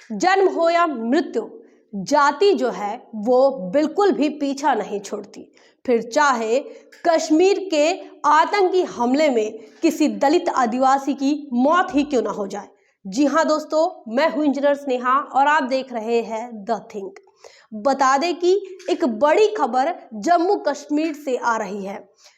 जन्म हो या मृत्यु, जाति जो है वो बिल्कुल भी पीछा नहीं छोड़ती। फिर चाहे कश्मीर के आतंकी हमले में किसी दलित आदिवासी की मौत ही क्यों ना हो जाए। जी हाँ दोस्तों, मैं हूं इंजीनियर स्नेहा और आप देख रहे हैं द थिंक। बता दें कि एक बड़ी खबर जम्मू कश्मीर से आ रही है।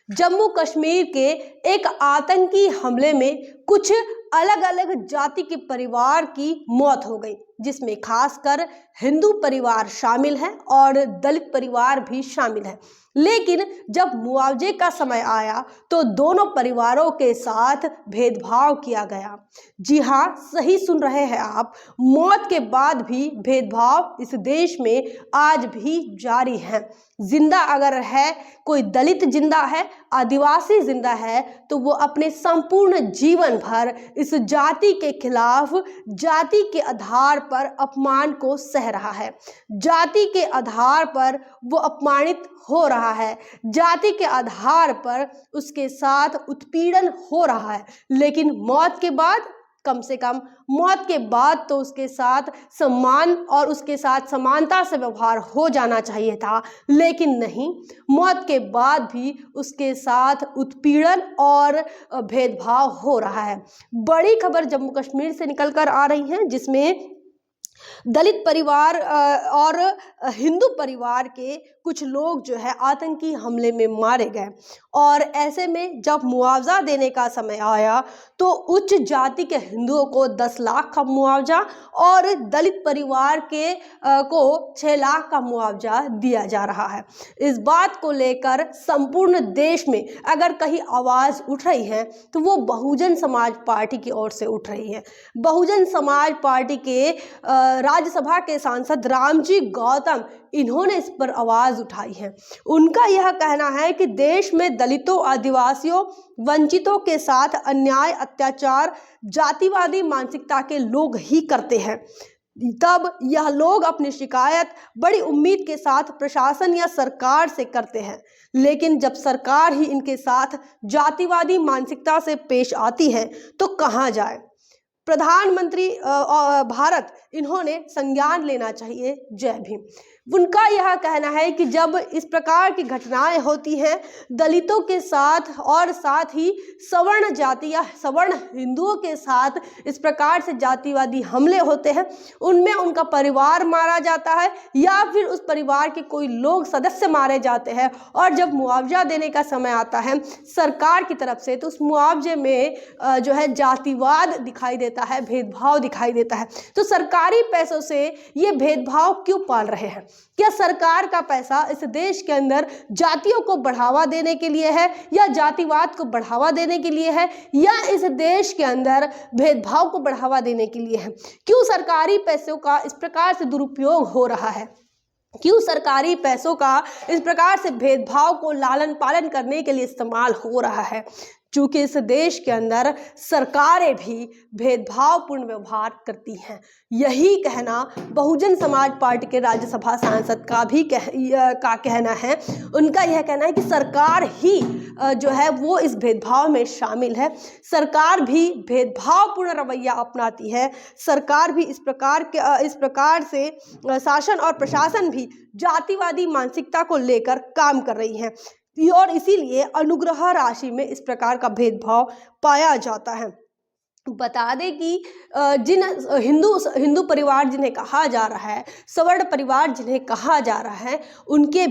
जम्मू कश्मीर के एक आतंकी हमले में कुछ अलग अलग जाति के परिवार की मौत हो गई, जिसमें खासकर हिंदू परिवार शामिल है और दलित परिवार भी शामिल है। लेकिन जब मुआवजे का समय आया तो दोनों परिवारों के साथ भेदभाव किया गया। जी हाँ, सही सुन रहे हैं आप, मौत के बाद भी भेदभाव इस देश में आज भी जारी है। जिंदा अगर है, कोई दलित जिंदा है, आदिवासी जिंदा है, तो वो अपने संपूर्ण जीवन भर इस जाति के खिलाफ जाति के आधार पर अपमान को सह रहा है। जाति के आधार पर वो अपमानित हो रहा है, जाति के आधार पर उसके साथ उत्पीड़न हो रहा है। लेकिन मौत के बाद, कम से कम मौत के बाद तो उसके साथ सम्मान और उसके साथ समानता से व्यवहार हो जाना चाहिए था, लेकिन नहीं, मौत के बाद भी उसके साथ उत्पीड़न और भेदभाव हो रहा है। बड़ी खबर जम्मू कश्मीर से निकल कर आ रही है, जिसमें दलित परिवार और हिंदू परिवार के कुछ लोग जो है आतंकी हमले में मारे गए। और ऐसे में जब मुआवजा देने का समय आया तो उच्च जाति के हिंदुओं को 10 लाख का मुआवजा और दलित परिवार के को 6 लाख का मुआवजा दिया जा रहा है। इस बात को लेकर संपूर्ण देश में अगर कहीं आवाज़ उठ रही है तो वो बहुजन समाज पार्टी की ओर से उठ रही है। बहुजन समाज पार्टी के राज्यसभा के सांसद रामजी गौतम, इन्होंने इस पर आवाज उठाई है। उनका यह कहना है कि देश में दलितों, आदिवासियों, वंचितों के साथ अन्याय, अत्याचार जातिवादी मानसिकता के लोग ही करते हैं। तब यह लोग अपनी शिकायत बड़ी उम्मीद के साथ प्रशासन या सरकार से करते हैं, लेकिन जब सरकार ही इनके साथ जातिवादी मानसिकता से पेश आती है तो कहाँ जाए। प्रधानमंत्री भारत, इन्होंने संज्ञान लेना चाहिए। जय भीम। उनका यह कहना है कि जब इस प्रकार की घटनाएं होती हैं दलितों के साथ और साथ ही सवर्ण जाति या सवर्ण हिंदुओं के साथ इस प्रकार से जातिवादी हमले होते हैं, उनमें उनका परिवार मारा जाता है या फिर उस परिवार के कोई लोग सदस्य मारे जाते हैं, और जब मुआवजा देने का समय आता है सरकार की तरफ से तो उस मुआवजे में जो है जातिवाद दिखाई देता है, भेदभाव दिखाई देता है। तो सरकारी पैसों से ये भेदभाव क्यों पाल रहे हैं? क्या सरकार का पैसा इस देश के अंदर जातियों को बढ़ावा देने के लिए है या जातिवाद को बढ़ावा देने के लिए है या इस देश के अंदर भेदभाव को बढ़ावा देने के लिए है? क्यों सरकारी पैसों का इस प्रकार से दुरुपयोग हो रहा है? क्यों सरकारी पैसों का इस प्रकार से भेदभाव को लालन पालन करने के लिए इस्तेमाल हो रहा है? चूंकि इस देश के अंदर सरकारें भी भेदभावपूर्ण व्यवहार करती हैं। यही कहना बहुजन समाज पार्टी के राज्यसभा सांसद का भी कहना है। उनका यह कहना है कि सरकार ही जो है वो इस भेदभाव में शामिल है, सरकार भी भेदभावपूर्ण रवैया अपनाती है, सरकार भी इस प्रकार से शासन और प्रशासन भी जातिवादी मानसिकता को लेकर काम कर रही है और इसीलिए अनुग्रह राशि में इस प्रकार का भेदभाव पाया जाता है। बता दें कि जिन हिंदू परिवार जिन्हें कहा जा रहा है, सवर्ण परिवार जिन्हें कहा जा रहा है, उनके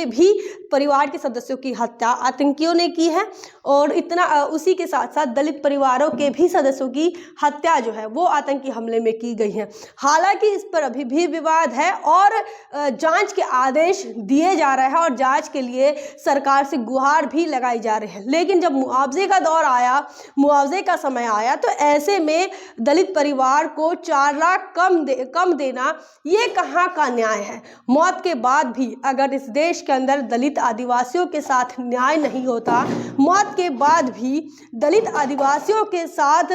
भी परिवार के सदस्यों की हत्या आतंकियों ने की है और उसी के साथ साथ दलित परिवारों के भी सदस्यों की हत्या जो है वो आतंकी हमले में की गई है। हालांकि इस पर अभी भी विवाद है और जांच के आदेश दिए जा रहे हैं और जांच के लिए सरकार से गुहार भी लगाई जा रही है। लेकिन जब मुआवजे का दौर आया, मुआवजे का समय आया, तो ऐसे में दलित परिवार को 4 लाख कम देना ये कहाँ का न्याय है? मौत के बाद भी अगर इस देश के अंदर दलित आदिवासियों के साथ न्याय नहीं होता, मौत के बाद भी दलित आदिवासियों के साथ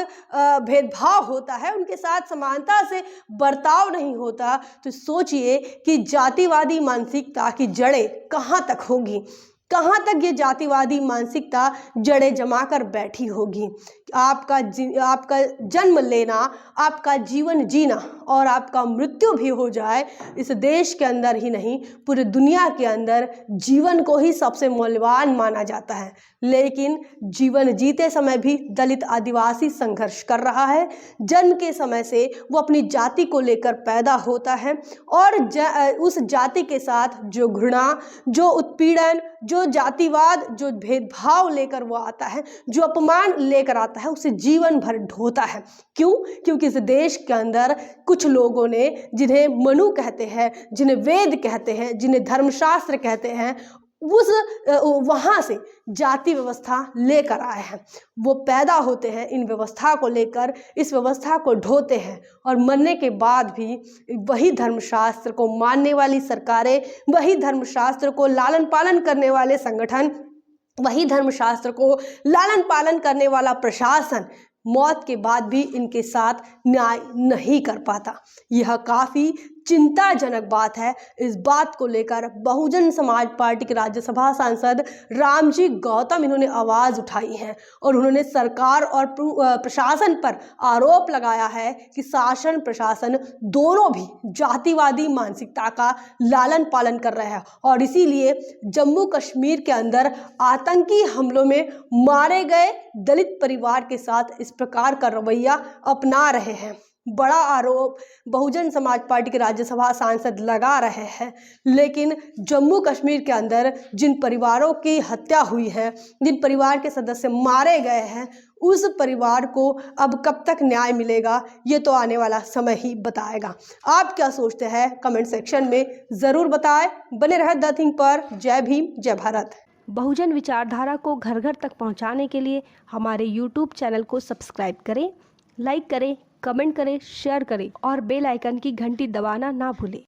भेदभाव होता है, उनके साथ समानता से बर्ताव नहीं होता, तो सोचिए कि जातिवादी मानसिकता की जड़ें कहाँ तक होंगी। कहाँ तक ये जातिवादी मानसिकता जड़ें जमाकर बैठी होगी। आपका जन्म लेना, आपका जीवन जीना और आपका मृत्यु भी हो जाए, इस देश के अंदर ही नहीं पूरी दुनिया के अंदर जीवन को ही सबसे मूल्यवान माना जाता है। लेकिन जीवन जीते समय भी दलित आदिवासी संघर्ष कर रहा है। जन्म के समय से वो अपनी जाति को लेकर पैदा होता है और उस जाति के साथ जो घृणा, जो उत्पीड़न, जो जातिवाद, जो भेदभाव लेकर वो आता है, जो अपमान लेकर आता है, उसे जीवन भर ढोता है। क्यों? क्योंकि इस देश के अंदर कुछ लोगों ने, जिन्हें मनु कहते हैं, जिन्हें वेद कहते हैं, जिन्हें धर्मशास्त्र कहते हैं, वहाँ से जाति व्यवस्था लेकर आए हैं। वो पैदा होते हैं इन व्यवस्था को लेकर, इस व्यवस्था को ढोते हैं और मरने के बाद भी वही धर्मशास्त्र को मानने वाली सरकारें, वही धर्मशास्त्र को लालन पालन करने वाले संगठन, वही धर्मशास्त्र को लालन पालन करने वाला प्रशासन मौत के बाद भी इनके साथ न्याय नहीं कर पाता। यह काफ़ी चिंताजनक बात है। इस बात को लेकर बहुजन समाज पार्टी के राज्यसभा सांसद रामजी गौतम इन्होंने आवाज़ उठाई है और उन्होंने सरकार और प्रशासन पर आरोप लगाया है कि शासन प्रशासन दोनों भी जातिवादी मानसिकता का लालन पालन कर रहे हैं और इसीलिए जम्मू कश्मीर के अंदर आतंकी हमलों में मारे गए दलित परिवार के साथ इस प्रकार का रवैया अपना रहे हैं। बड़ा आरोप बहुजन समाज पार्टी के राज्यसभा सांसद लगा रहे हैं, लेकिन जम्मू कश्मीर के अंदर जिन परिवारों की हत्या हुई है, जिन परिवार के सदस्य मारे गए हैं, उस परिवार को अब कब तक न्याय मिलेगा, ये तो आने वाला समय ही बताएगा। आप क्या सोचते हैं कमेंट सेक्शन में ज़रूर बताएं। बने रहे द थिंक पर। जय भीम, जय भारत। बहुजन विचारधारा को घर घर तक पहुंचाने के लिए हमारे YouTube चैनल को सब्सक्राइब करें, लाइक करें, कमेंट करें, शेयर करें और बेल आइकन की घंटी दबाना ना भूलें।